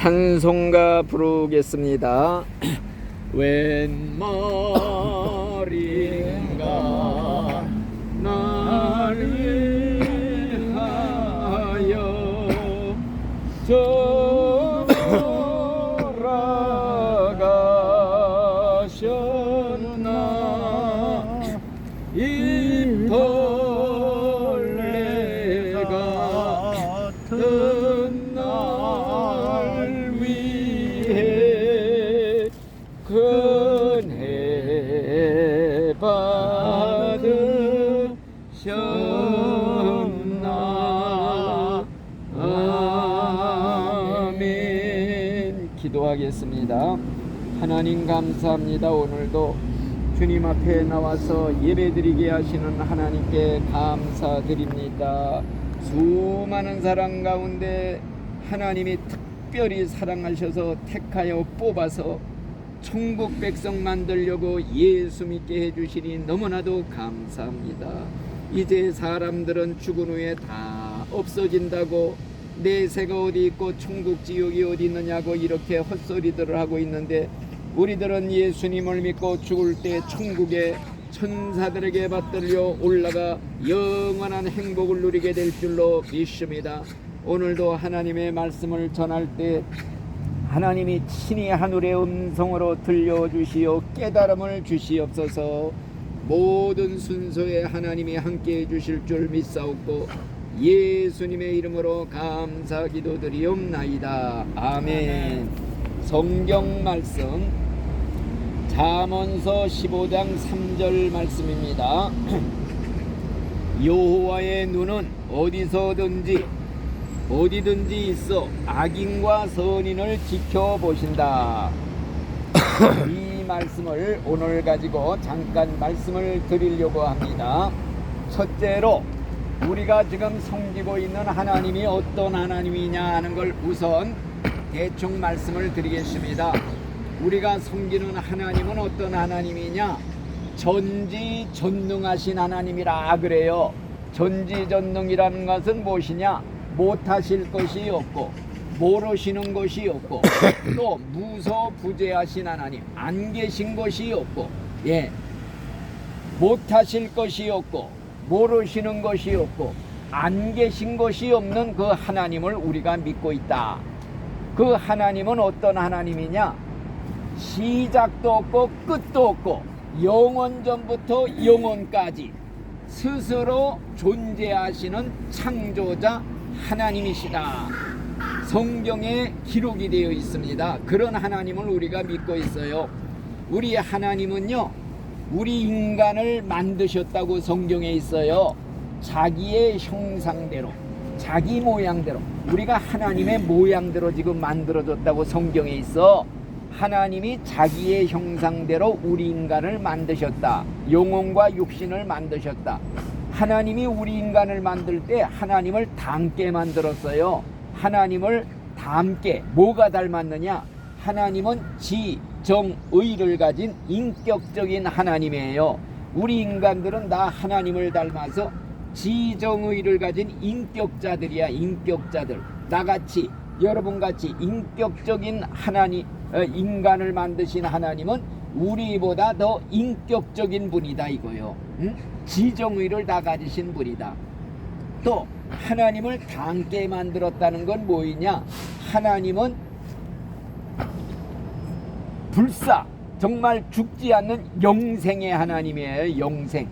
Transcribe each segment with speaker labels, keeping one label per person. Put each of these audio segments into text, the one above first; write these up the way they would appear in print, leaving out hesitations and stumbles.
Speaker 1: 찬송가 부르겠습니다. 웬 말인가 나를 위하여 돌아가셨나. 이 벌레가 같은 날 위해 은혜 받으셨나. 아멘. 기도하겠습니다. 하나님 감사합니다. 오늘도 주님 앞에 나와서 예배드리게 하시는 하나님께 감사드립니다. 수많은 사랑 가운데 하나님이 특별히 사랑하셔서 택하여 뽑아서 천국 백성 만들려고 예수 믿게 해주시니 너무나도 감사합니다. 이제 사람들은 죽은 후에 다 없어진다고, 내세가 어디 있고 천국 지옥이 어디 있느냐고 이렇게 헛소리들을 하고 있는데, 우리들은 예수님을 믿고 죽을 때 천국에 천사들에게 받들려 올라가 영원한 행복을 누리게 될 줄로 믿습니다. 오늘도 하나님의 말씀을 전할 때 하나님이 친히 하늘의 음성으로 들려주시어 깨달음을 주시옵소서. 모든 순서에 하나님이 함께해 주실 줄 믿사옵고 예수님의 이름으로 감사 기도드리옵나이다. 아멘. 성경 말씀 잠언서 15장 3절 말씀입니다. 여호와의 눈은 어디든지 있어 악인과 선인을 지켜보신다. 이 말씀을 오늘 가지고 잠깐 말씀을 드리려고 합니다. 첫째로 우리가 지금 섬기고 있는 하나님이 어떤 하나님이냐 하는 걸 우선 대충 말씀을 드리겠습니다. 우리가 섬기는 하나님은 어떤 하나님이냐? 전지전능하신 하나님이라 그래요. 전지전능이라는 것은 무엇이냐? 못하실 것이 없고 모르시는 것이 없고 또 무소부재하신 하나님, 안 계신 것이 없고, 못하실 것이 없고 모르시는 것이 없고 안 계신 것이 없는 그 하나님을 우리가 믿고 있다. 그 하나님은 어떤 하나님이냐? 시작도 없고 끝도 없고 영원 전부터 영원까지 스스로 존재하시는 창조자 하나님이시다. 성경에 기록이 되어 있습니다. 그런 하나님을 우리가 믿고 있어요. 우리 하나님은요, 우리 인간을 만드셨다고 성경에 있어요. 자기의 형상대로, 자기 모양대로, 우리가 하나님의 모양대로 지금 만들어졌다고 성경에 있어. 하나님이 자기의 형상대로 우리 인간을 만드셨다. 영혼과 육신을 만드셨다. 하나님이 우리 인간을 만들 때 하나님을 닮게 만들었어요. 하나님을 닮게, 뭐가 닮았느냐? 하나님은 지정의를 가진 인격적인 하나님이에요. 우리 인간들은 다 하나님을 닮아서 지정의를 가진 인격자들이야. 인격자들. 나같이, 여러분같이 인격적인 하나님, 인간을 만드신 하나님은 우리보다 더 인격적인 분이다 이거요. 지정의를 다 가지신 분이다. 또 하나님을 닮게 만들었다는 건 뭐이냐? 하나님은 불사, 정말 죽지 않는 영생의 하나님이에요. 영생.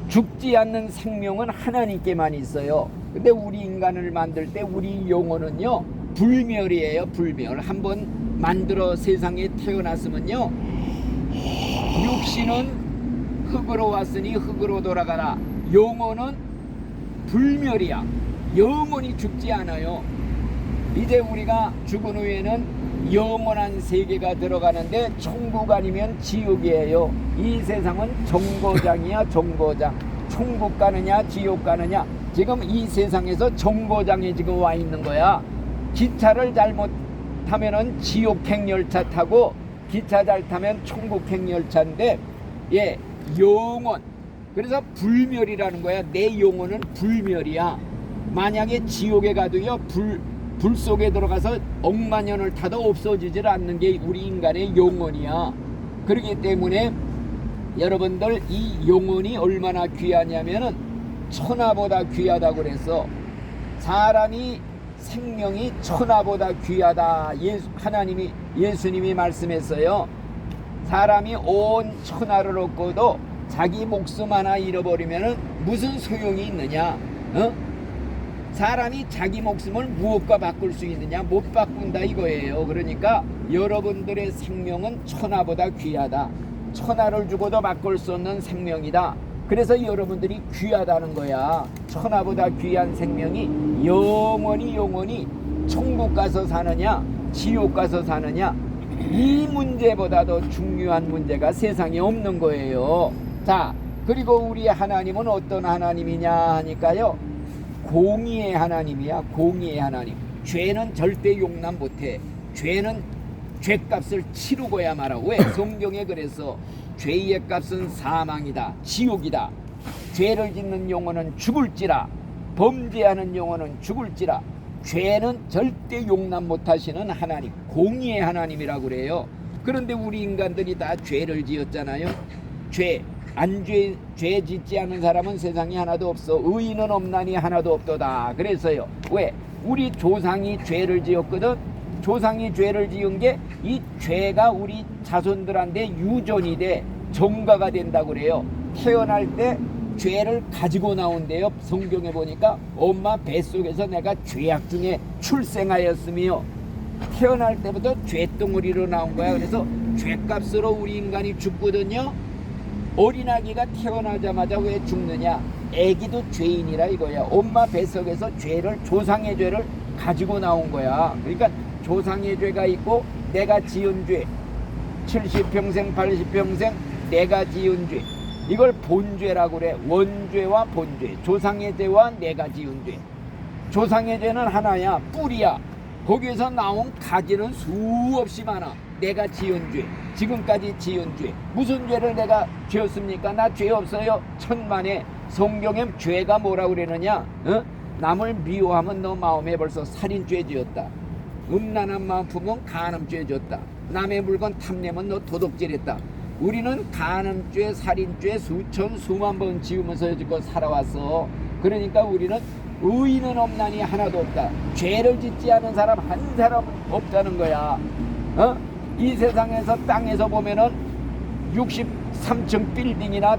Speaker 1: 죽지 않는 생명은 하나님께만 있어요. 근데 우리 인간을 만들 때 우리 영혼은요, 불멸이에요. 불멸. 한번 만들어 세상에 태어났으면요, 육신은 흙으로 왔으니 흙으로 돌아가라. 영혼은 불멸이야. 영원히 죽지 않아요. 이제 우리가 죽은 후에는 영원한 세계가 들어가는데 천국 아니면 지옥이에요. 이 세상은 정거장이야. 정거장. 천국 가느냐 지옥 가느냐. 지금 이 세상에서 정거장에 지금 와 있는 거야. 기차를 잘못 타면은 지옥행 열차 타고, 기차 잘 타면 천국행 열차인데, 영혼. 그래서 불멸이라는 거야. 내 영혼은 불멸이야. 만약에 지옥에 가도요, 불 속에 들어가서 억만 년을 타도 없어지질 않는 게 우리 인간의 영혼이야. 그렇기 때문에 여러분들 이 영혼이 얼마나 귀하냐면은 천하보다 귀하다고 그래서 사람이 생명이 천하보다 귀하다. 예수님이 말씀했어요. 사람이 온 천하를 얻고도 자기 목숨 하나 잃어버리면은 무슨 소용이 있느냐? 사람이 자기 목숨을 무엇과 바꿀 수 있느냐? 못 바꾼다 이거예요. 그러니까 여러분들의 생명은 천하보다 귀하다. 천하를 주고도 바꿀 수 없는 생명이다. 그래서 여러분들이 귀하다는 거야. 천하보다 귀한 생명이 영원히 천국 가서 사느냐 지옥 가서 사느냐, 이 문제보다도 중요한 문제가 세상에 없는 거예요. 자, 그리고 우리 하나님은 어떤 하나님이냐 하니까요, 공의의 하나님이야. 공의의 하나님. 죄는 절대 용납 못해. 죄는 죄값을 치르고야 말아. 왜? 성경에 그래서 죄의 값은 사망이다, 지옥이다. 죄를 짓는 영혼은 죽을지라, 범죄하는 영혼은 죽을지라. 죄는 절대 용납 못하시는 하나님, 공의의 하나님이라고 그래요. 그런데 우리 인간들이 다 죄를 지었잖아요. 죄 짓지 않은 사람은 세상에 하나도 없어. 의인은 없나니 하나도 없도다. 그래서요, 왜? 우리 조상이 죄를 지었거든. 조상이 죄를 지은 게 이 죄가 우리 자손들한테 유전이 돼 전가가 된다고 그래요. 태어날 때 죄를 가지고 나온대요. 성경에 보니까 엄마 뱃속에서 내가 죄악 중에 출생하였으며 태어날 때부터 죄덩어리로 나온 거야. 그래서 죄값으로 우리 인간이 죽거든요. 어린아기가 태어나자마자 왜 죽느냐? 애기도 죄인이라 이거야. 엄마 뱃속에서 조상의 죄를 가지고 나온 거야. 그러니까 조상의 죄가 있고 내가 지은 죄, 70평생 80평생 내가 지은 죄, 이걸 본죄라고 그래. 원죄와 본죄, 조상의 죄와 내가 지은 죄. 조상의 죄는 하나야, 뿌리야. 거기에서 나온 가지는 수없이 많아. 내가 지은 죄, 지금까지 지은 죄. 무슨 죄를 내가 지었습니까? 나 죄 없어요. 천만에. 성경에 죄가 뭐라고 그러느냐? 남을 미워하면 너 마음에 벌써 살인죄 지었다. 음란한 마음 품으면 간음죄 지었다. 남의 물건 탐내면 너 도둑질했다. 우리는 간음죄, 살인죄 수만 번 지으면서 지금 살아왔어. 그러니까 우리는 의인은 없나니 하나도 없다. 죄를 짓지 않은 사람 한 사람 없다는 거야. 이 세상에서 땅에서 보면은 63층 빌딩이나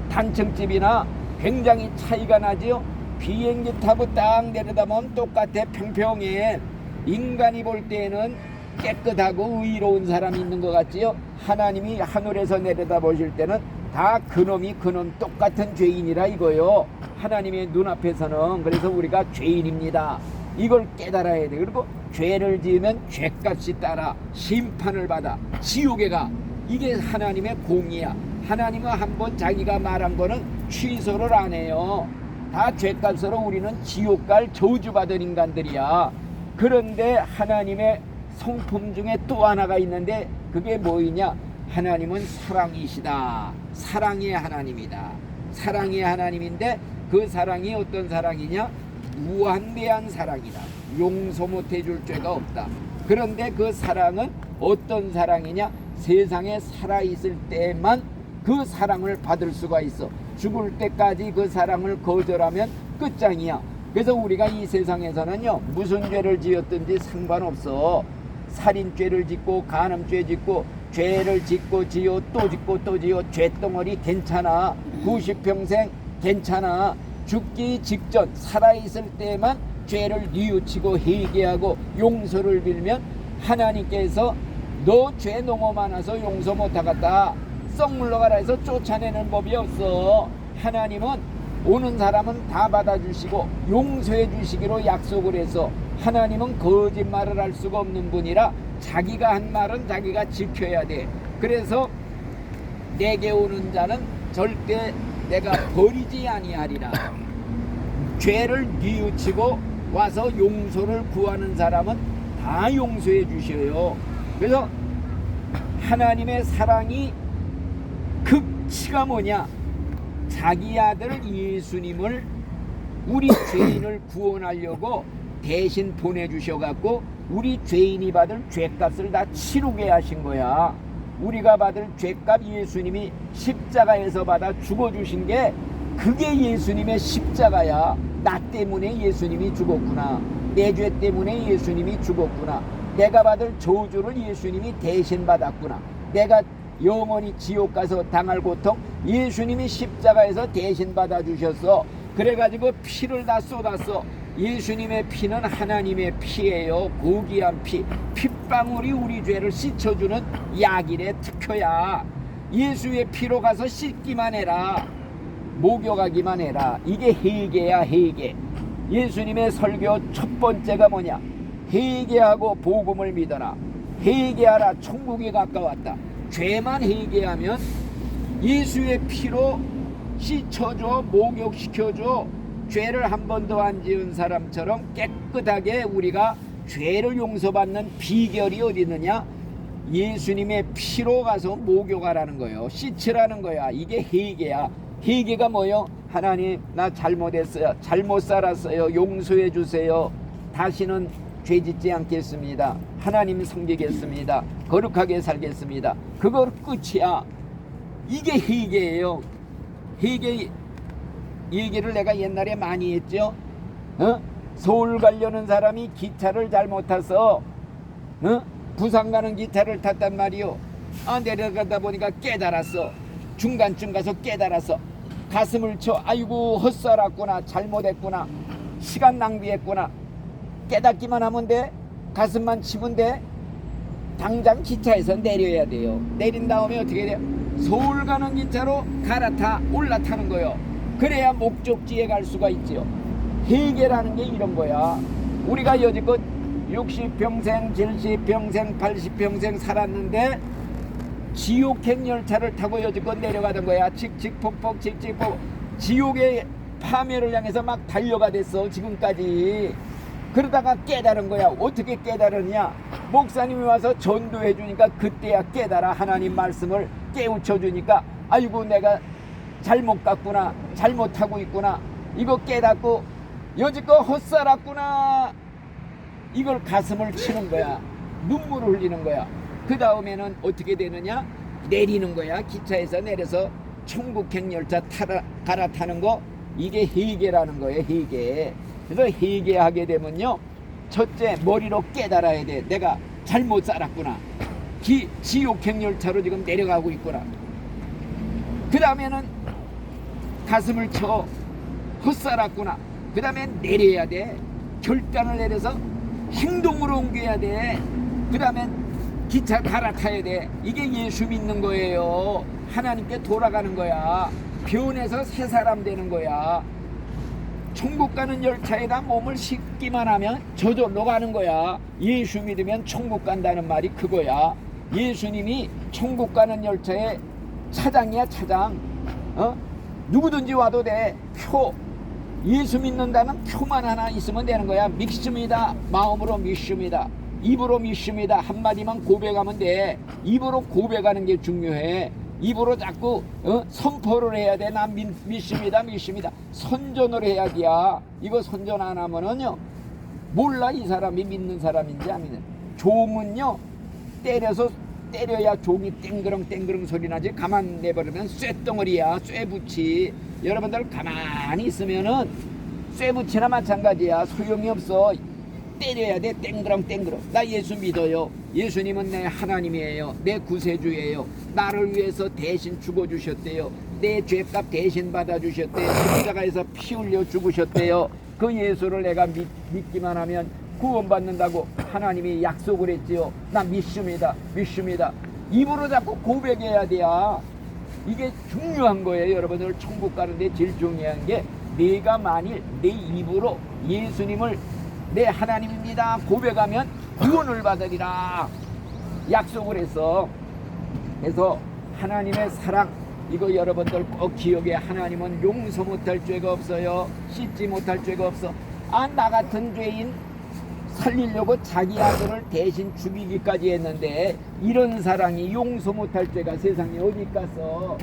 Speaker 1: 단층집이나 굉장히 차이가 나지요. 비행기 타고 딱 내려다보면 똑같아. 평평해. 인간이 볼 때에는 깨끗하고 의로운 사람이 있는 것 같지요. 하나님이 하늘에서 내려다 보실 때는 다 그놈 똑같은 죄인이라 이거요. 하나님의 눈앞에서는. 그래서 우리가 죄인입니다. 이걸 깨달아야 돼. 그리고 죄를 지으면 죄값이 따라 심판을 받아 지옥에 가. 이게 하나님의 공의야. 하나님은 한번 자기가 말한 거는 취소를 안 해요. 다 죄값으로 우리는 지옥 갈 저주받은 인간들이야. 그런데 하나님의 성품 중에 또 하나가 있는데 그게 뭐이냐? 하나님은 사랑이시다. 사랑의 하나님이다. 사랑의 하나님인데 그 사랑이 어떤 사랑이냐? 무한대한 사랑이다. 용서 못해 줄 죄가 없다. 그런데 그 사랑은 어떤 사랑이냐? 세상에 살아있을 때만 그 사랑을 받을 수가 있어. 죽을 때까지 그 사랑을 거절하면 끝장이야. 그래서 우리가 이 세상에서는요, 무슨 죄를 지었든지 상관없어. 살인죄를 짓고 간음죄 짓고 죄를 짓고 지어 또 짓고 또 지어 죄덩어리 괜찮아. 90평생 괜찮아. 죽기 직전 살아있을 때만 죄를 뉘우치고 회개하고 용서를 빌면 하나님께서 너 죄 너무 많아서 용서 못하겠다, 썩 물러가라 해서 쫓아내는 법이 없어. 하나님은 오는 사람은 다 받아주시고 용서해 주시기로 약속을 해서, 하나님은 거짓말을 할 수가 없는 분이라 자기가 한 말은 자기가 지켜야 돼. 그래서 내게 오는 자는 절대 내가 버리지 아니하리라. 죄를 뉘우치고 와서 용서를 구하는 사람은 다 용서해 주셔요. 그래서 하나님의 사랑이 극치가 뭐냐? 자기 아들 예수님을, 우리 죄인을 구원하려고 대신 보내주셔갖고 우리 죄인이 받을 죄값을 다 치르게 하신 거야. 우리가 받을 죄값 예수님이 십자가에서 받아 죽어주신 게 그게 예수님의 십자가야. 나 때문에 예수님이 죽었구나. 내 죄 때문에 예수님이 죽었구나. 내가 받을 저주를 예수님이 대신 받았구나. 내가 영원히 지옥 가서 당할 고통 예수님이 십자가에서 대신 받아주셨어. 그래가지고 피를 다 쏟았어. 예수님의 피는 하나님의 피예요. 고귀한 피. 핏방울이 우리 죄를 씻어주는 약이래. 특효야. 예수의 피로 가서 씻기만 해라. 목욕하기만 해라. 이게 회개야. 회개. 예수님의 설교 첫 번째가 뭐냐? 회개하고 복음을 믿어라. 회개하라. 천국이 가까웠다. 죄만 회개하면 예수의 피로 씻어줘. 목욕시켜줘. 죄를 한 번도 안 지은 사람처럼 깨끗하게 우리가 죄를 용서받는 비결이 어디 있느냐? 예수님의 피로 가서 목욕하라는 거예요. 씻으라는 거야. 이게 회개야. 회개가 뭐요? 하나님, 나 잘못했어요. 잘못 살았어요. 용서해 주세요. 다시는 죄 짓지 않겠습니다. 하나님 섬기겠습니다. 거룩하게 살겠습니다. 그거 끝이야. 이게 회개예요. 회개 얘기를 내가 옛날에 많이 했죠. 서울 가려는 사람이 기차를 잘못 타서 부산 가는 기차를 탔단 말이요. 내려가다 보니까 깨달았어. 중간쯤 가서 깨달았어. 가슴을 쳐. 아이고 헛살았구나. 잘못했구나. 시간 낭비했구나. 깨닫기만 하면 돼. 가슴만 치면 돼. 당장 기차에서 내려야 돼요. 내린 다음에 어떻게 돼요? 서울 가는 기차로 갈아타 올라타는 거요. 그래야 목적지에 갈 수가 있지요. 회개라는 게 이런 거야. 우리가 여지껏 60평생, 70평생, 80평생 살았는데 지옥행 열차를 타고 여지껏 내려가던 거야. 칙칙폭폭 칙칙폭. 지옥의 파멸을 향해서 막 달려가 됐어. 지금까지. 그러다가 깨달은 거야. 어떻게 깨달았냐? 목사님이 와서 전도해 주니까 그때야 깨달아. 하나님 말씀을 깨우쳐 주니까 아이고 내가 잘못 갔구나. 잘못하고 있구나. 이거 깨닫고 여지껏 헛살았구나. 이걸 가슴을 치는 거야. 눈물을 흘리는 거야. 그 다음에는 어떻게 되느냐? 내리는 거야. 기차에서 내려서 천국행 열차 갈아타는 거. 이게 회개라는 거예요. 회개. 그래서 회개하게 되면요, 첫째 머리로 깨달아야 돼. 내가 잘못 살았구나. 지옥행 열차로 지금 내려가고 있구나. 그 다음에는 가슴을 쳐. 헛살았구나. 그 다음에 내려야 돼. 결단을 내려서 행동으로 옮겨야 돼. 그 다음에 기차 갈아타야 돼. 이게 예수 믿는 거예요. 하나님께 돌아가는 거야. 변해서 새 사람 되는 거야. 천국 가는 열차에다 몸을 싣기만 하면 저절로 가는 거야. 예수 믿으면 천국 간다는 말이 그거야. 예수님이 천국 가는 열차의 차장이야. 차장. 누구든지 와도 돼. 표. 예수 믿는다는 표만 하나 있으면 되는 거야. 믿습니다. 마음으로 믿습니다. 입으로 믿습니다. 한마디만 고백하면 돼. 입으로 고백하는 게 중요해. 입으로 자꾸 선포를 해야 돼. 난 믿습니다. 믿습니다. 선전을 해야 돼야. 이거 선전 안 하면은요, 몰라 이 사람이 믿는 사람인지 안 믿는. 종은요, 때려야 종이 땡그렁 소리 나지. 가만 내버리면 쇠덩어리야. 쇠붙이. 여러분들 가만히 있으면은 쇠붙이나 마찬가지야. 소용이 없어. 때려야 돼. 땡그렁. 나 예수 믿어요. 예수님은 내 하나님이에요. 내 구세주예요. 나를 위해서 대신 죽어주셨대요. 내 죄값 대신 받아주셨대요. 십자가에서 피 흘려 죽으셨대요. 그 예수를 내가 믿기만 하면 구원받는다고 하나님이 약속을 했지요. 나 믿습니다. 입으로 자꾸 고백해야 돼야. 이게 중요한 거예요. 여러분들 천국 가는데 제일 중요한 게, 내가 만일 내 입으로 예수님을 내 하나님입니다 고백하면 구원을 받으리라 약속을 했어. 그래서 하나님의 사랑, 이거 여러분들 꼭 기억해. 하나님은 용서 못할 죄가 없어요. 씻지 못할 죄가 없어. 나 같은 죄인 살리려고 자기 아들을 대신 죽이기까지 했는데 이런 사랑이 용서 못할 죄가 세상에 어디 있겠어?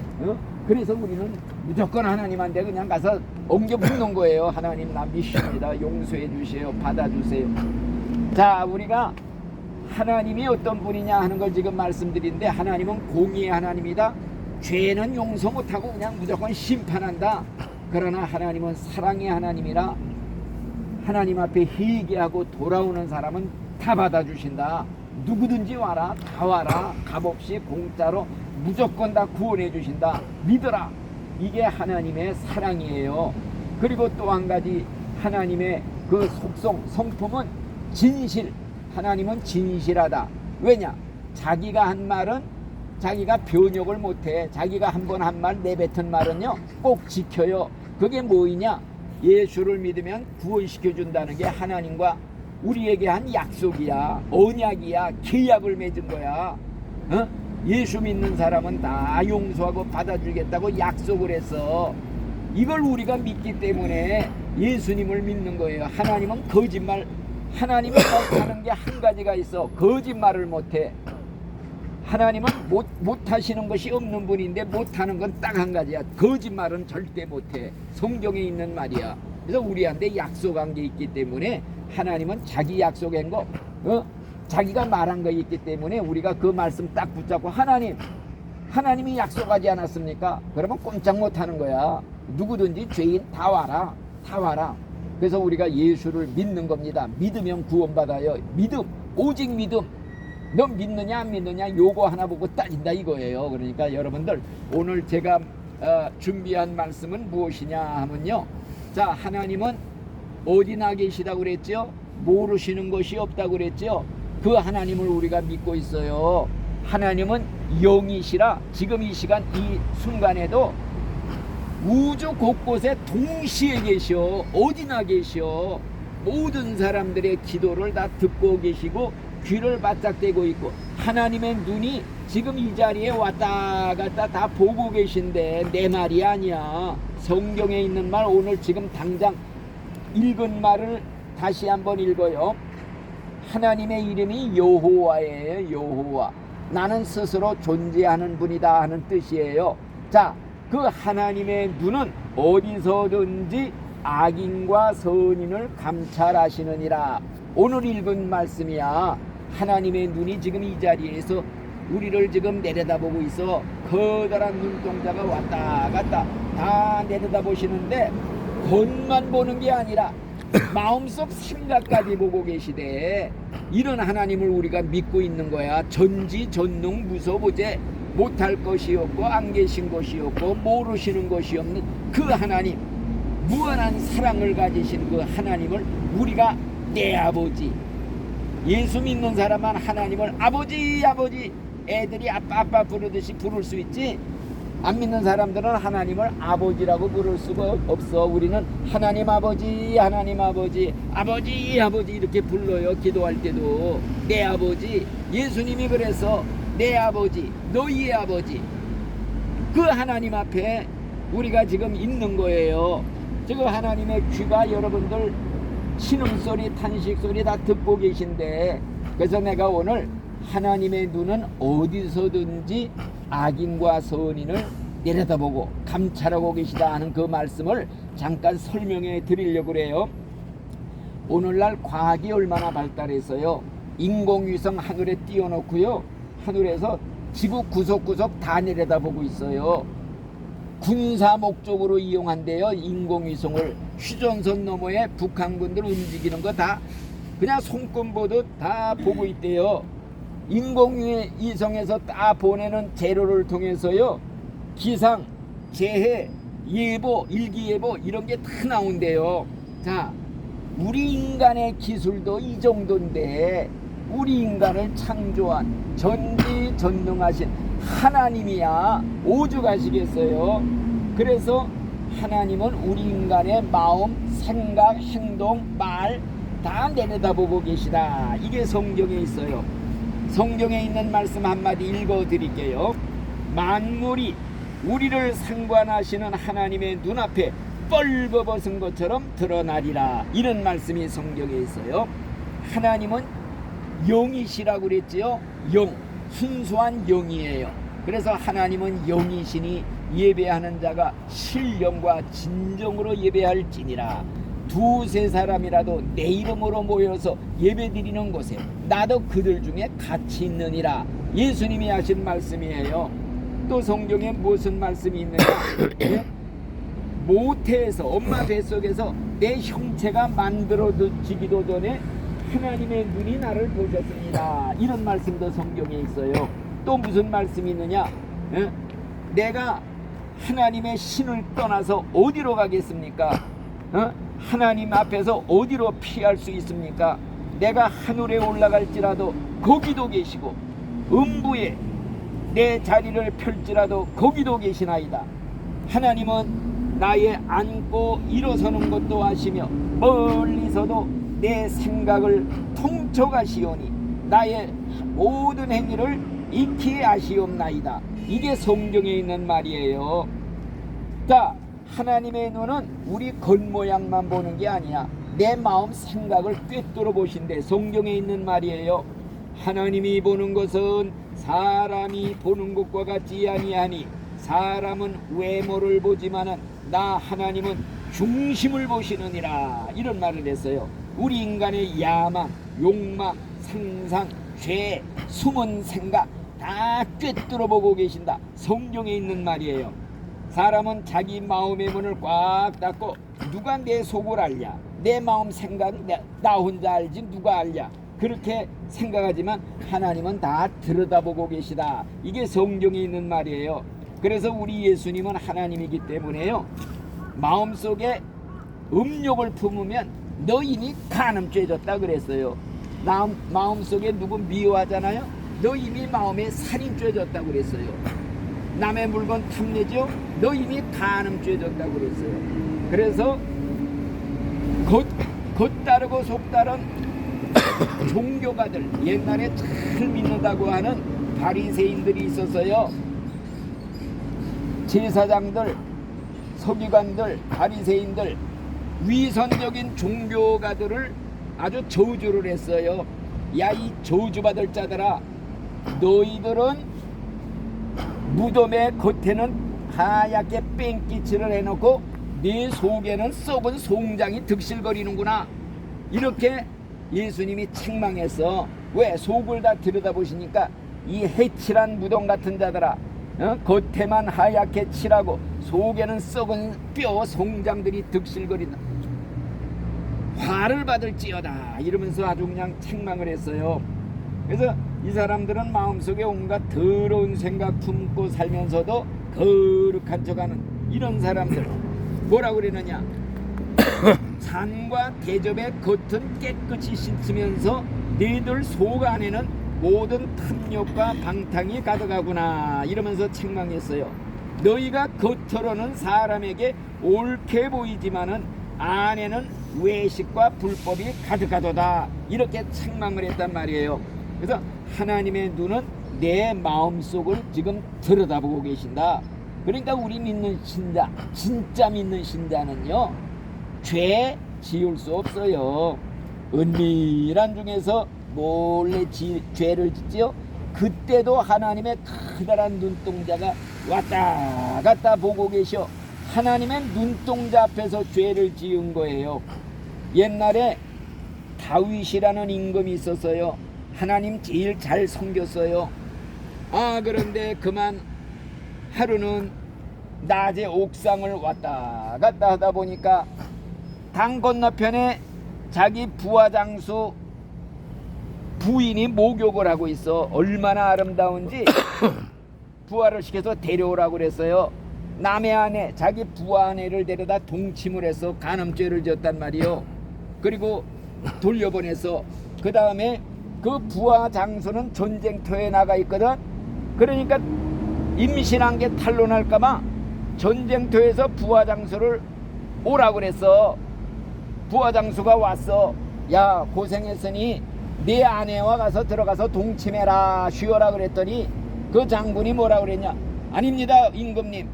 Speaker 1: 그래서 우리는 무조건 하나님한테 그냥 가서 엉겨 붙는 거예요. 하나님 나 믿습니다. 용서해 주세요. 받아주세요. 자, 우리가 하나님이 어떤 분이냐 하는 걸 지금 말씀드리는데, 하나님은 공의의 하나님이다. 죄는 용서 못하고 그냥 무조건 심판한다. 그러나 하나님은 사랑의 하나님이라 하나님 앞에 회개하고 돌아오는 사람은 다 받아주신다. 누구든지 와라, 다 와라, 값없이 공짜로 무조건 다 구원해 주신다. 믿어라. 이게 하나님의 사랑이에요. 그리고 또 한 가지 하나님의 그 속성, 성품은 진실. 하나님은 진실하다. 왜냐? 자기가 한 말은 자기가 변역을 못해. 자기가 한 번 한 말 내뱉은 말은요 꼭 지켜요. 그게 뭐이냐? 예수를 믿으면 구원시켜준다는 게 하나님과 우리에게 한 약속이야. 언약이야. 계약을 맺은 거야. 예수 믿는 사람은 다 용서하고 받아주겠다고 약속을 했어. 이걸 우리가 믿기 때문에 예수님을 믿는 거예요. 하나님은 거짓말, 하나님은 못하는 게 한 가지가 있어. 거짓말을 못해. 하나님은 못하시는 것이 없는 분인데 못하는 건 딱 한 가지야. 거짓말은 절대 못해. 성경에 있는 말이야. 그래서 우리한테 약속한 게 있기 때문에 하나님은 자기 약속한 거, 자기가 말한 거 있기 때문에 우리가 그 말씀 딱 붙잡고, 하나님이 약속하지 않았습니까? 그러면 꼼짝 못하는 거야. 누구든지 죄인 다 와라, 다 와라. 그래서 우리가 예수를 믿는 겁니다. 믿으면 구원받아요. 믿음, 오직 믿음. 너 믿느냐 안 믿느냐 요거 하나 보고 따진다 이거예요. 그러니까 여러분들 오늘 제가 준비한 말씀은 무엇이냐 하면요, 자, 하나님은 어디나 계시다고 그랬죠? 모르시는 것이 없다고 그랬죠? 그 하나님을 우리가 믿고 있어요. 하나님은 영이시라 지금 이 시간 이 순간에도 우주 곳곳에 동시에 계셔. 어디나 계셔. 모든 사람들의 기도를 다 듣고 계시고 귀를 바짝 대고 있고, 하나님의 눈이 지금 이 자리에 왔다 갔다 다 보고 계신데 내 말이 아니야. 성경에 있는 말 오늘 지금 당장 읽은 말을 다시 한번 읽어요. 하나님의 이름이 여호와예요. 여호와. 나는 스스로 존재하는 분이다 하는 뜻이에요. 자, 그 하나님의 눈은 어디서든지 악인과 선인을 감찰하시느니라. 오늘 읽은 말씀이야. 하나님의 눈이 지금 이 자리에서 우리를 지금 내려다보고 있어. 커다란 눈동자가 왔다 갔다 다 내려다보시는데 겉만 보는 게 아니라 마음속 생각까지 보고 계시대. 이런 하나님을 우리가 믿고 있는 거야. 전지전능 무소부재, 못할 것이 없고 안 계신 것이 없고 모르시는 것이 없는 그 하나님, 무한한 사랑을 가지신 그 하나님을 우리가 내 아버지, 예수 믿는 사람만 하나님을 아버지 아버지, 애들이 아빠 아빠 부르듯이 부를 수 있지, 안 믿는 사람들은 하나님을 아버지라고 부를 수가 없어. 우리는 하나님 아버지, 하나님 아버지, 아버지 아버지 이렇게 불러요. 기도할 때도 내 아버지. 예수님이 그래서 내 아버지, 너희의 아버지, 그 하나님 앞에 우리가 지금 있는 거예요. 지금 하나님의 귀가 여러분들 신음소리 탄식소리 다 듣고 계신데, 그래서 내가 오늘 하나님의 눈은 어디서든지 악인과 선인을 내려다보고 감찰하고 계시다 하는 그 말씀을 잠깐 설명해 드리려고 그래요. 오늘날 과학이 얼마나 발달해서요, 인공위성 하늘에 띄워놓고요, 하늘에서 지구 구석구석 다 내려다보고 있어요. 군사 목적으로 이용한대요. 인공위성을 휴전선 너머에 북한군들 움직이는 거 다 그냥 손금 보듯 다 보고 있대요. 인공위성에서 다 보내는 재료를 통해서요, 기상, 재해, 예보, 일기예보 이런 게 다 나온대요. 자, 우리 인간의 기술도 이 정도인데 우리 인간을 창조한 전지전능하신 하나님이야 오죽하시겠어요. 그래서 하나님은 우리 인간의 마음, 생각, 행동, 말 다 내려다보고 계시다. 이게 성경에 있어요. 성경에 있는 말씀 한마디 읽어드릴게요. 만물이 우리를 상관하시는 하나님의 눈앞에 뻘거벗은 것처럼 드러나리라. 이런 말씀이 성경에 있어요. 하나님은 영이시라고 그랬지요. 영, 순수한 영이에요. 그래서 하나님은 영이시니 예배하는 자가 신령과 진정으로 예배할지니라. 두세 사람이라도 내 이름으로 모여서 예배드리는 곳에 나도 그들 중에 같이 있느니라. 예수님이 하신 말씀이에요. 또 성경에 무슨 말씀이 있느냐? 모태에서 엄마 뱃속에서 내 형체가 만들어지기도 전에 하나님의 눈이 나를 보셨습니다. 이런 말씀도 성경에 있어요. 또 무슨 말씀이 있느냐? 내가 하나님의 신을 떠나서 어디로 가겠습니까? 하나님 앞에서 어디로 피할 수 있습니까? 내가 하늘에 올라갈지라도 거기도 계시고 음부에 내 자리를 펼지라도 거기도 계시나이다. 하나님은 나의 앉고 일어서는 것도 아시며 멀리서도 내 생각을 통촉하시오니 나의 모든 행위를 익히 아시옵나이다. 이게 성경에 있는 말이에요. 자, 하나님의 눈은 우리 겉모양만 보는 게 아니야. 내 마음 생각을 꿰뚫어 보신대. 성경에 있는 말이에요. 하나님이 보는 것은 사람이 보는 것과 같지 아니하니 사람은 외모를 보지만은 나 하나님은 중심을 보시느니라. 이런 말을 했어요. 우리 인간의 야망, 욕망, 상상, 죄, 숨은 생각 다 꿰뚫어 보고 계신다. 성경에 있는 말이에요. 사람은 자기 마음의 문을 꽉 닫고 누가 내 속을 알랴, 내 마음 생각 나 혼자 알지 누가 알랴, 그렇게 생각하지만 하나님은 다 들여다보고 계시다. 이게 성경에 있는 말이에요. 그래서 우리 예수님은 하나님이기 때문에요, 마음속에 음욕을 품으면 너 이미 간음죄졌다 그랬어요. 마음속에 누구 미워하잖아요. 너 이미 마음에 살인죄졌다 그랬어요. 남의 물건 탐내죠. 너 이미 간음죄졌다 그랬어요. 그래서 겉 따르고 속 따른 종교가들, 옛날에 잘 믿는다고 하는 바리새인들이 있었어요. 제사장들, 서기관들, 바리새인들, 위선적인 종교가들을 아주 저주를 했어요. 야, 이 저주받을 자들아, 너희들은 무덤의 겉에는 하얗게 뺑기칠을 해놓고 네 속에는 썩은 송장이 득실거리는구나. 이렇게 예수님이 책망해서, 왜? 속을 다 들여다보시니까 이 해칠한 무덤 같은 자들아, 겉에만 하얗게 칠하고 속에는 썩은 뼈 송장들이 득실거린다. 화를 받을지어다. 이러면서 아주 그냥 책망을 했어요. 그래서 이 사람들은 마음속에 온갖 더러운 생각 품고 살면서도 거룩한 척하는 이런 사람들, 뭐라고 그러느냐? 잔과 대접의 겉은 깨끗이 씻으면서 너희들 속 안에는 모든 탐욕과 방탕이 가득하구나. 이러면서 책망했어요. 너희가 겉으로는 사람에게 옳게 보이지만은 안에는 외식과 불법이 가득하도다. 이렇게 책망을 했단 말이에요. 그래서 하나님의 눈은 내 마음속을 지금 들여다보고 계신다. 그러니까 우리 믿는 신자, 진짜 믿는 신자는요, 죄 지을 수 없어요. 은밀한 중에서 몰래 죄를 짓지요. 그때도 하나님의 커다란 눈동자가 왔다 갔다 보고 계셔. 하나님의 눈동자 앞에서 죄를 지은 거예요. 옛날에 다윗이라는 임금이 있었어요. 하나님 제일 잘 섬겼어요. 그런데 그만 하루는 낮에 옥상을 왔다 갔다 하다 보니까 강 건너편에 자기 부하장수 부인이 목욕을 하고 있어. 얼마나 아름다운지 부하를 시켜서 데려오라고 그랬어요. 남의 아내, 자기 부하 아내를 데려다 동침을 해서 간음죄를 지었단 말이요. 그리고 돌려보내서 그 다음에 그 부하 장수는 전쟁터에 나가 있거든. 그러니까 임신한 게 탄로날까봐 전쟁터에서 부하 장수를 오라고 그랬어. 부하 장수가 왔어. 야, 고생했으니 네 아내와 가서 들어가서 동침해라, 쉬어라 그랬더니 그 장군이 뭐라 그랬냐? 아닙니다, 임금님.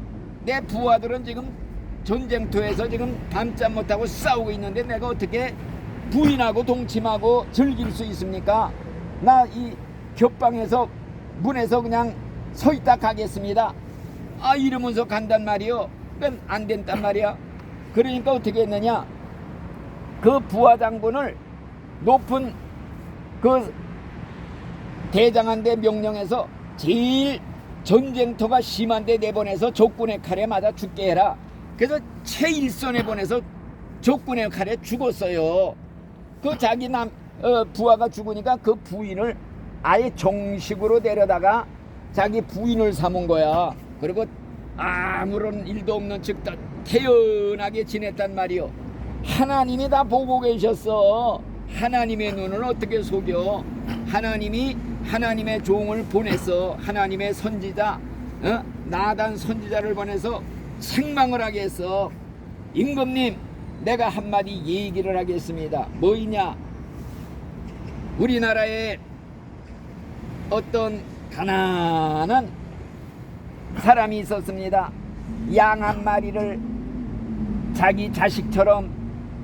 Speaker 1: 내 부하들은 지금 전쟁터에서 지금 밤잠 못하고 싸우고 있는데 내가 어떻게 부인하고 동침하고 즐길 수 있습니까? 나 이 겹방에서 문에서 그냥 서 있다 가겠습니다. 아, 이러면서 간단 말이요. 그건 안 된단 말이야. 그러니까 어떻게 했느냐, 그 부하 장군을 높은 그 대장한테 명령해서 제일 전쟁터가 심한데 내보내서 적군의 칼에 맞아 죽게 해라. 그래서 최일선에 보내서 적군의 칼에 죽었어요. 그 자기 부하가 죽으니까 그 부인을 아예 정식으로 데려다가 자기 부인을 삼은 거야. 그리고 아무런 일도 없는 즉 태연하게 지냈단 말이요. 하나님이 다 보고 계셨어. 하나님의 눈을 어떻게 속여? 하나님이 하나님의 종을 보내서 하나님의 선지자, 나단 선지자를 보내서 책망을 하게 했어. 임금님, 내가 한마디 얘기를 하겠습니다. 뭐이냐? 우리나라에 어떤 가난한 사람이 있었습니다. 양 한 마리를 자기 자식처럼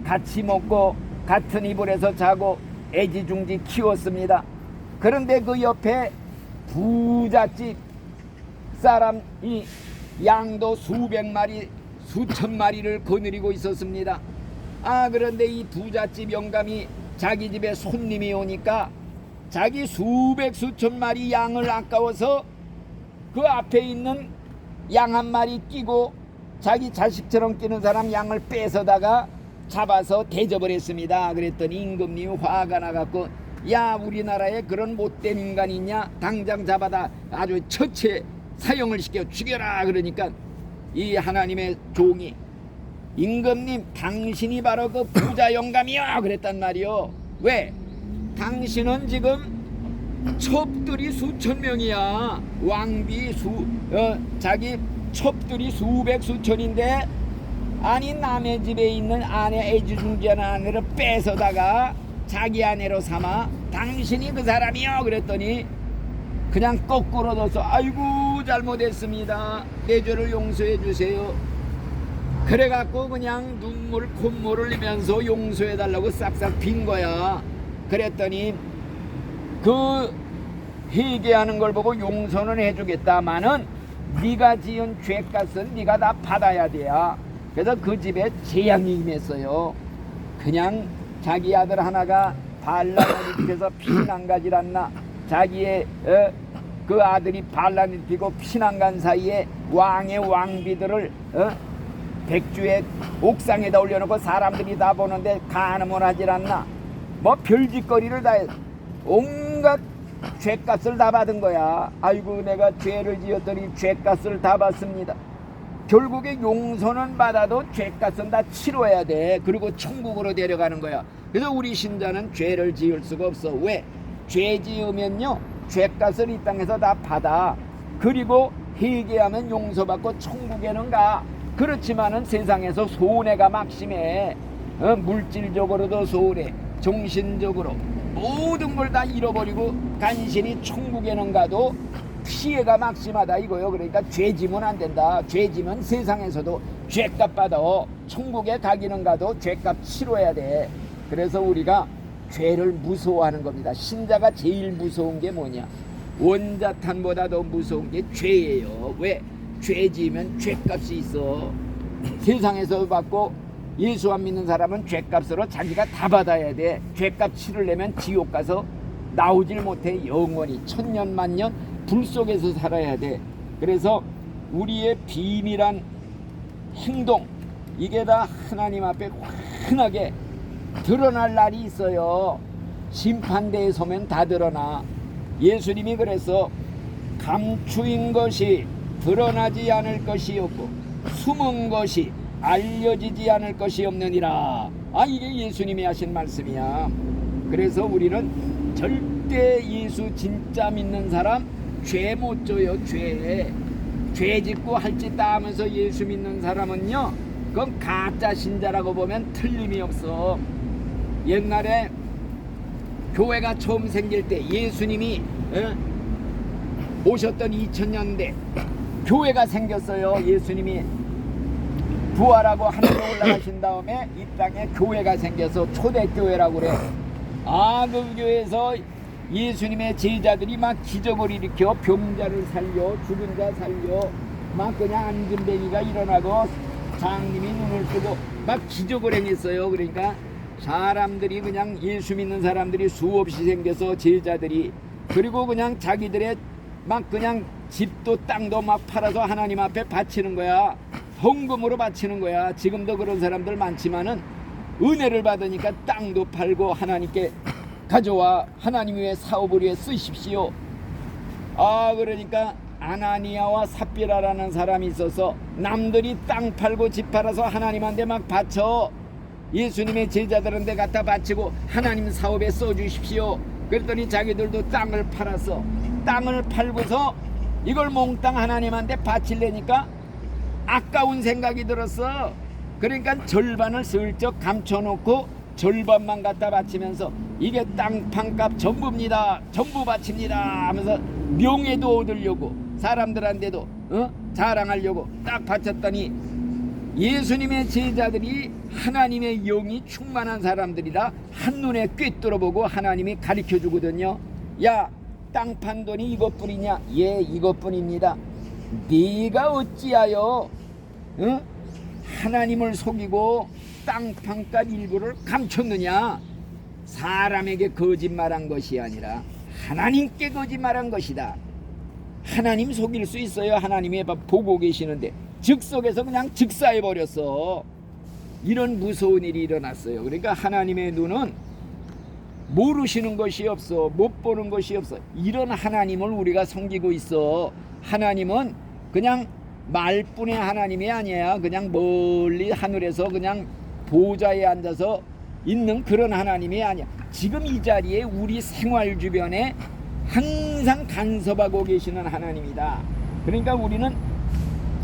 Speaker 1: 같이 먹고 같은 이불에서 자고 애지중지 키웠습니다. 그런데 그 옆에 부잣집 사람이 양도 수백 마리 수천 마리를 거느리고 있었습니다. 아, 그런데 이 부잣집 영감이 자기 집에 손님이 오니까 자기 수백 수천 마리 양을 아까워서 그 앞에 있는 양 한 마리 끼고 자기 자식처럼 끼는 사람 양을 뺏어다가 잡아서 대접을 했습니다. 그랬더니 임금님이 화가 나갖고, 야, 우리나라에 그런 못된 인간이 있냐? 당장 잡아다 아주 처치에 사형을 시켜 죽여라. 그러니까 이 하나님의 종이, 임금님, 당신이 바로 그 부자 영감이야 그랬단 말이요. 왜? 당신은 지금 첩들이 수천 명이야. 왕비 자기 첩들이 수백 수천인데, 아니 남의 집에 있는 아내, 애지중지하는 아내를 뺏어다가 자기 아내로 삼아 당신이 그 사람이요 그랬더니 그냥 거꾸로 둬서 아이고 잘못했습니다, 내 죄를 용서해 주세요. 그래갖고 그냥 눈물 콧물을 흘리면서 용서해 달라고 싹싹 빈 거야. 그랬더니 그 회개하는 걸 보고 용서는 해주겠다마는 네가 지은 죄값은 네가 다 받아야 돼야. 그래서 그 집에 재앙이 임했어요. 그냥 자기 아들 하나가 반란을 일으켜서 피난가질 않나, 자기의 그 아들이 반란을 일으키고 피난간 사이에 왕의 왕비들을 백주의 옥상에다 올려놓고 사람들이 다 보는데 간음을 하질 않나, 뭐 별짓거리를 다 해. 온갖 죄값을 다 받은 거야. 아이고 내가 죄를 지었더니 죄값을 다 받습니다. 결국에 용서는 받아도 죄값은 다 치러야 돼. 그리고 천국으로 데려가는 거야. 그래서 우리 신자는 죄를 지을 수가 없어. 왜? 죄 지으면요 죄값을 이 땅에서 다 받아. 그리고 회개하면 용서받고 천국에는 가. 그렇지만은 세상에서 손해가 막심해. 물질적으로도 손해, 정신적으로 모든 걸 다 잃어버리고 간신히 천국에는 가도 피해가 막심하다 이거요. 그러니까 죄 지면 안 된다. 죄 지면 세상에서도 죄값 받아. 천국에 가기는 가도 죄값 치러야 돼. 그래서 우리가 죄를 무서워하는 겁니다. 신자가 제일 무서운 게 뭐냐? 원자탄보다 더 무서운 게 죄예요. 왜? 죄 지으면 죄값이 있어. 세상에서 받고 예수 안 믿는 사람은 죄값으로 자기가 다 받아야 돼. 죄값 치르려면 지옥 가서 나오질 못해. 영원히 천년만년 불 속에서 살아야 돼. 그래서 우리의 비밀한 행동, 이게 다 하나님 앞에 환하게 드러날 날이 있어요. 심판대에 서면 다 드러나. 예수님이 그래서 감추인 것이 드러나지 않을 것이 없고 숨은 것이 알려지지 않을 것이 없느니라. 아, 이게 예수님이 하신 말씀이야. 그래서 우리는 절대 예수 진짜 믿는 사람 죄 못 져요. 죄 짓고 할 짓 다 하면서 예수 믿는 사람은요, 그건 가짜 신자라고 보면 틀림이 없어. 옛날에 교회가 처음 생길 때 예수님이 오셨던 2000년대 교회가 생겼어요. 예수님이 부활하고 하늘로 올라가신 다음에 이 땅에 교회가 생겨서 초대교회라고 그래. 그 교회에서 예수님의 제자들이 막 기적을 일으켜 병자를 살려, 죽은 자 살려, 막 그냥 안진뱅이가 일어나고 장님이 눈을 뜨고 막 기적을 행했어요. 그러니까 사람들이 그냥 예수 믿는 사람들이 수없이 생겨서 제자들이, 그리고 그냥 자기들의 막 그냥 집도 땅도 막 팔아서 하나님 앞에 바치는 거야. 헌금으로 바치는 거야. 지금도 그런 사람들 많지만은 은혜를 받으니까 땅도 팔고 하나님께 가져와 하나님 위해 사업을 위해 쓰십시오. 그러니까 아나니아와 삽비라라는 사람이 있어서 남들이 땅 팔고 집 팔아서 하나님한테 막 바쳐 예수님의 제자들한테 갖다 바치고 하나님 사업에 써주십시오. 그랬더니 자기들도 땅을 팔았어. 땅을 팔고서 이걸 몽땅 하나님한테 바치려니까 아까운 생각이 들었어. 그러니까 절반을 슬쩍 감춰놓고 절반만 갖다 바치면서 이게 땅 판값 전부입니다, 전부 바칩니다 하면서 명예도 얻으려고 사람들한테도 자랑하려고 딱 바쳤더니 예수님의 제자들이 하나님의 영이 충만한 사람들이라 한눈에 꿰뚫어보고 하나님이 가르쳐주거든요. 야, 땅 판 돈이 이것뿐이냐? 예, 이것뿐입니다. 네가 어찌하여 하나님을 속이고 땅 판값 일부를 감췄느냐? 사람에게 거짓말한 것이 아니라 하나님께 거짓말한 것이다. 하나님 속일 수 있어요? 하나님이 보고 계시는데 즉석에서 그냥 즉사해버렸어. 이런 무서운 일이 일어났어요. 그러니까 하나님의 눈은 모르시는 것이 없어, 못 보는 것이 없어. 이런 하나님을 우리가 섬기고 있어. 하나님은 그냥 말뿐의 하나님이 아니야. 그냥 멀리 하늘에서 그냥 보좌에 앉아서 있는 그런 하나님이 아니야. 지금 이 자리에 우리 생활 주변에 항상 간섭하고 계시는 하나님이다. 그러니까 우리는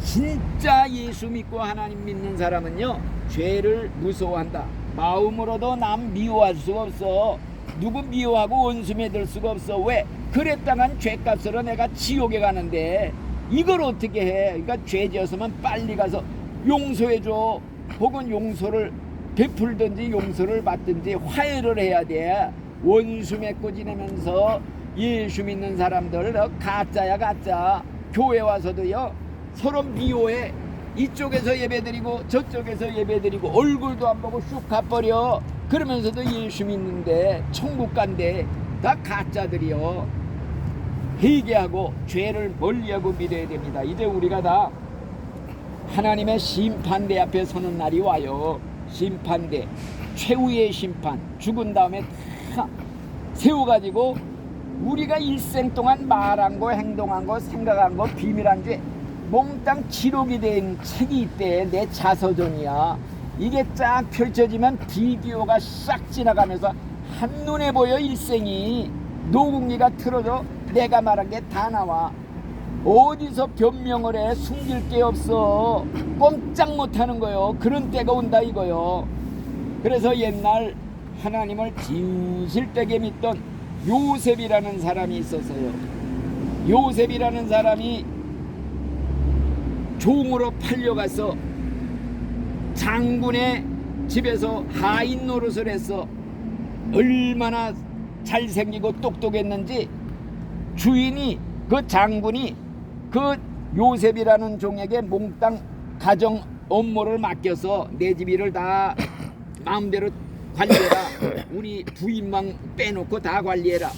Speaker 1: 진짜 예수 믿고 하나님 믿는 사람은요, 죄를 무서워한다. 마음으로도 남 미워할 수가 없어. 누구 미워하고 원수 맺을 수가 없어. 왜? 그랬다간 죄값으로 내가 지옥에 가는데 이걸 어떻게 해? 그러니까 죄 지었으면 빨리 가서 용서해줘. 혹은 용서를 베풀든지 용서를 받든지 화해를 해야 돼. 원수 맺고 지내면서 예수 믿는 사람들 가짜야 가짜. 교회 와서도요 서로 미워해. 이쪽에서 예배드리고 저쪽에서 예배드리고 얼굴도 안 보고 쑥 가버려. 그러면서도 예수 믿는데 천국 간대. 다 가짜들이요. 회개하고 죄를 멀리하고 믿어야 됩니다. 이제 우리가 다 하나님의 심판대 앞에 서는 날이 와요. 심판대, 최후의 심판. 죽은 다음에 다 세워가지고 우리가 일생 동안 말한 거, 행동한 거, 생각한 거, 비밀한 죄 몽땅 기록이 된 책이 있대. 내 자서전이야. 이게 쫙 펼쳐지면 비디오가 싹 지나가면서 한눈에 보여. 일생이 노궁리가 틀어져 내가 말한 게 다 나와. 어디서 변명을 해. 숨길 게 없어. 꼼짝 못하는 거요. 그런 때가 온다 이거요. 그래서 옛날 하나님을 진실되게 믿던 요셉이라는 사람이 있었어요. 요셉이라는 사람이 종으로 팔려가서 장군의 집에서 하인 노릇을 했어. 얼마나 잘생기고 똑똑했는지 주인이, 그 장군이 그 요셉이라는 종에게 몽땅 가정 업무를 맡겨서 내 집 일을 다 마음대로 관리해라. 우리 부인만 빼놓고 다 관리해라.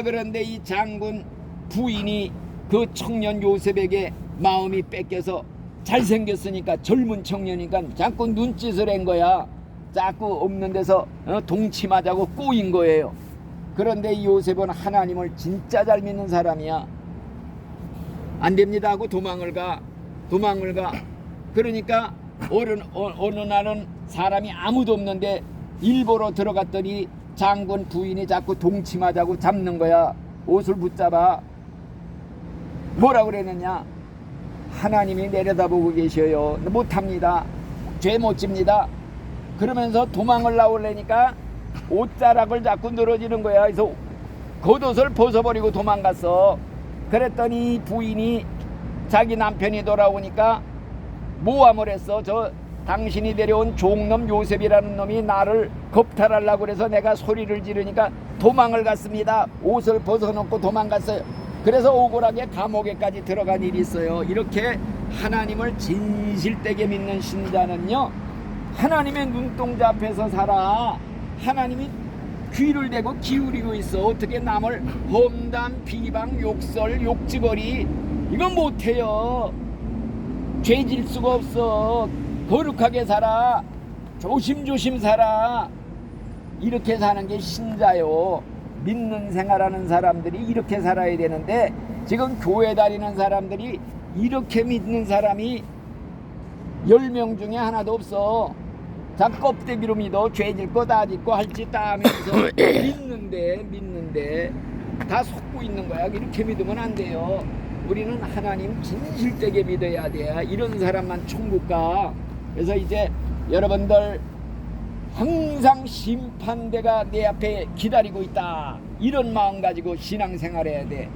Speaker 1: 그런데 이 장군 부인이 그 청년 요셉에게 마음이 뺏겨서 잘생겼으니까, 젊은 청년이니까 자꾸 눈짓을 한 거야. 자꾸 없는 데서 동침하자고 꼬인 거예요. 그런데 이 요셉은 하나님을 진짜 잘 믿는 사람이야. 안 됩니다 하고 도망을 가. 그러니까 어느 날은 사람이 아무도 없는데 일보러 들어갔더니 장군 부인이 자꾸 동침하자고 잡는 거야. 옷을 붙잡아. 뭐라 그랬느냐? 하나님이 내려다보고 계셔요. 못합니다. 죄 못 집니다. 그러면서 도망을 나오려니까 옷자락을 자꾸 늘어지는 거야. 그래서 겉옷을 벗어버리고 도망갔어. 그랬더니 부인이 자기 남편이 돌아오니까 모함을 했어. 저 당신이 데려온 종놈 요셉이라는 놈이 나를 겁탈하려고 그래서 내가 소리를 지르니까 도망을 갔습니다. 옷을 벗어놓고 도망갔어요. 그래서 억울하게 감옥에까지 들어간 일이 있어요. 이렇게 하나님을 진실되게 믿는 신자는요, 하나님의 눈동자 앞에서 살아. 하나님이 귀를 대고 기울이고 있어. 어떻게 남을 험담, 비방, 욕설, 욕지거리 이건 못해요. 죄질 수가 없어. 거룩하게 살아. 조심조심 살아. 이렇게 사는 게 신자요. 믿는 생활하는 사람들이 이렇게 살아야 되는데 지금 교회 다니는 사람들이 이렇게 믿는 사람이 10명 중에 하나도 없어. 자, 껍데기로 믿어. 죄질 거 다 짓고 할 짓 다 하면서 믿는데 다 속고 있는 거야. 이렇게 믿으면 안 돼요. 우리는 하나님 진실되게 믿어야 돼. 이런 사람만 천국 가. 그래서 이제 여러분들 항상 심판대가 내 앞에 기다리고 있다. 이런 마음 가지고 신앙생활해야 돼.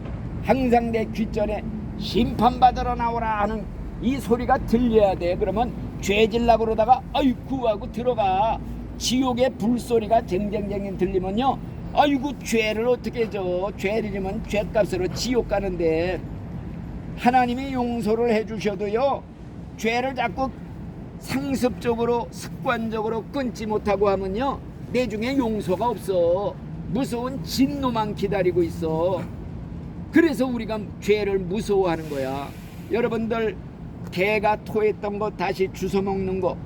Speaker 1: 항상 내 귓전에 심판받으러 나오라 하는 이 소리가 들려야 돼. 그러면 죄질라고 그러다가 아이쿠 하고 들어가. 지옥의 불소리가 쟁쟁쟁 들리면요, 아이고 죄를 어떻게 져. 죄를 지면 죄값으로 지옥 가는데 하나님이 용서를 해주셔도요, 죄를 자꾸 상습적으로 습관적으로 끊지 못하고 하면요, 내 중에 용서가 없어. 무서운 진노만 기다리고 있어. 그래서 우리가 죄를 무서워하는 거야. 여러분들 개가 토했던 거 다시 주워 먹는 거,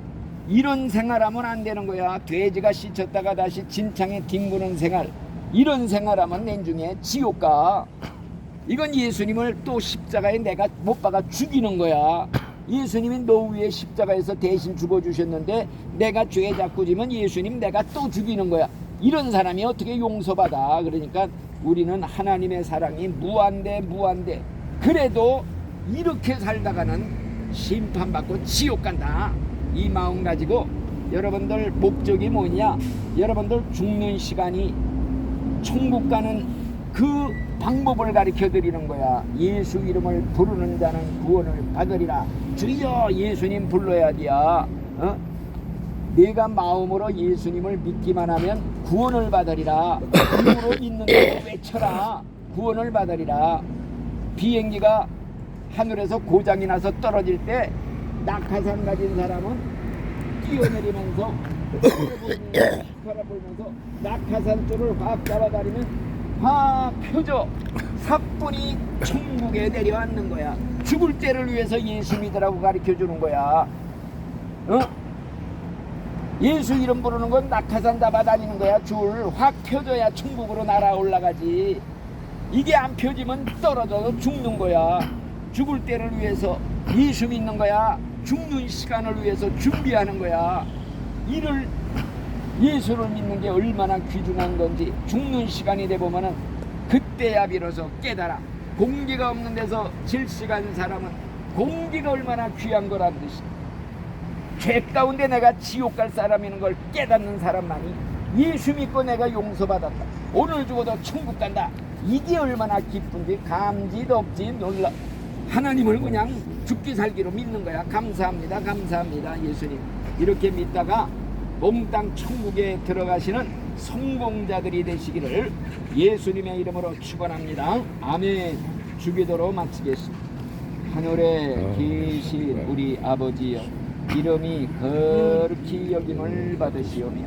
Speaker 1: 이런 생활하면 안 되는 거야. 돼지가 씻었다가 다시 진창에 뒹구는 생활, 이런 생활하면 내 중에 지옥 가. 이건 예수님을 또 십자가에 내가 못 박아 죽이는 거야. 예수님이 너 위에 십자가에서 대신 죽어주셨는데 내가 죄 자꾸 지면 예수님 내가 또 죽이는 거야. 이런 사람이 어떻게 용서받아. 그러니까 우리는 하나님의 사랑이 무한대. 그래도 이렇게 살다가는 심판받고 지옥 간다. 이 마음 가지고 여러분들 목적이 뭐냐, 여러분들 죽는 시간이 천국 가는 그 방법을 가르쳐 드리는 거야. 예수 이름을 부르는 자는 구원을 받으리라. 주여 예수님 불러야 돼야. 내가 마음으로 예수님을 믿기만 하면 구원을 받으리라. 입으로 믿는다고 외쳐라. 구원을 받으리라. 비행기가 하늘에서 고장이 나서 떨어질 때 낙하산 가진 사람은 뛰어내리면서 바라보면서 낙하산 줄을 확 잡아다니면 확 펴져 사뿐히 천국에 내려앉는 거야. 죽을 때를 위해서 예수 믿으라고 가르쳐주는 거야. 예수 이름 부르는 건 낙하산 잡아다니는 거야. 줄 확 펴져야 천국으로 날아 올라가지. 이게 안 펴지면 떨어져서 죽는 거야. 죽을 때를 위해서 예수 믿는 거야. 죽는 시간을 위해서 준비하는 거야. 이를 예수를 믿는 게 얼마나 귀중한 건지 죽는 시간이 되보면은 그때야 비로소 깨달아. 공기가 없는 데서 질식한 사람은 공기가 얼마나 귀한 거란 듯이 죄 가운데 내가 지옥 갈 사람이는 걸 깨닫는 사람만이 예수 믿고 내가 용서받았다, 오늘 죽어도 천국 간다, 이게 얼마나 기쁜지 감지도 없지. 놀라. 하나님을 그냥 죽기 살기로 믿는 거야. 감사합니다 예수님. 이렇게 믿다가 몽땅 천국에 들어가시는 성공자들이 되시기를 예수님의 이름으로 축원합니다. 아멘. 주기도로 마치겠습니다. 하늘에 계신 우리 아버지여, 이름이 거룩히 여김을 받으시오며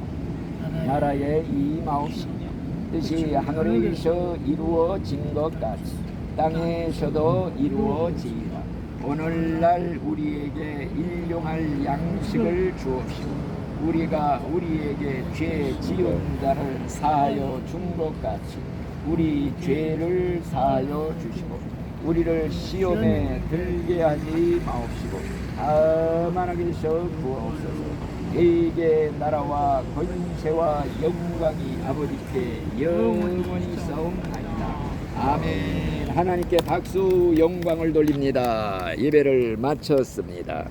Speaker 1: 나라에 임하옵시며 뜻이 하늘에서 이루어진 것 같이 땅에서도 이루어지리라. 오늘날 우리에게 일용할 양식을 주옵시고 우리가 우리에게 죄 지은 자를 사하여 준 것 같이 우리 죄를 사하여 주시고 우리를 시험에 들게 하지 마옵시고 다만 하게서 구하옵소서. 너희에게 나라와 권세와 영광이 아버지께 영원히 있사옵나이다. 아멘. 하나님께 박수 영광을 돌립니다. 예배를 마쳤습니다.